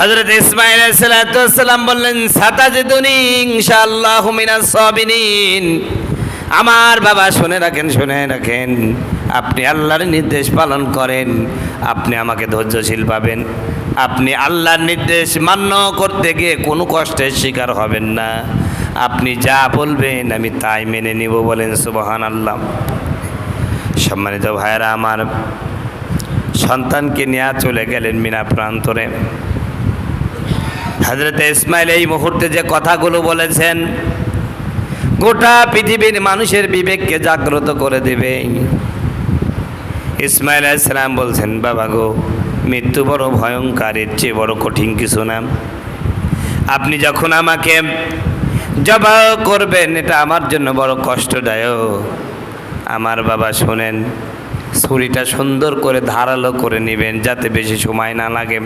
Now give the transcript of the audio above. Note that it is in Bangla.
হযরত ইসমাঈল আলাইহিস সালাতু ওয়াস সালাম বললেন, সাতাজিদুনি ইনশাআল্লাহু মিনাস সাবিরিন। আমার বাবা শুনে রাখেন, আপনি আল্লাহর নির্দেশ পালন করেন, আপনি আমাকে ধৈর্যশীল পাবেন। আপনি আল্লাহর নির্দেশ মান্য করতে গিয়ে কোনো কষ্টের শিকার হবেন না। আপনি যা বলবেন আমি তাই মেনে নিব। বলেন সুবহানাল্লাহ। সম্মানিত ভাইয়েরা আমার, সন্তানকে নিয়ে চলে গেলেন মিনা প্রান্তরে। হযরত ইসমাঈল এই মুহূর্তে যে কথাগুলো বলেছেন গোটা পৃথিবীর মানুষের বিবেককে জাগ্রত করে দেবে। ইসমাঈল আলাইহিস সালাম বলছেন, বাবা গো, মৃত্যু বড় ভয়ঙ্কর, এর চেয়ে বড় কঠিন কিছু না। আপনি যখন আমাকে জবাহ করবেন এটা আমার জন্য বড় কষ্টদায়ক। আমার বাবা শোনেন, ছুরিটা সুন্দর করে ধারালো করে নেবেন যাতে বেশি সময় না লাগে।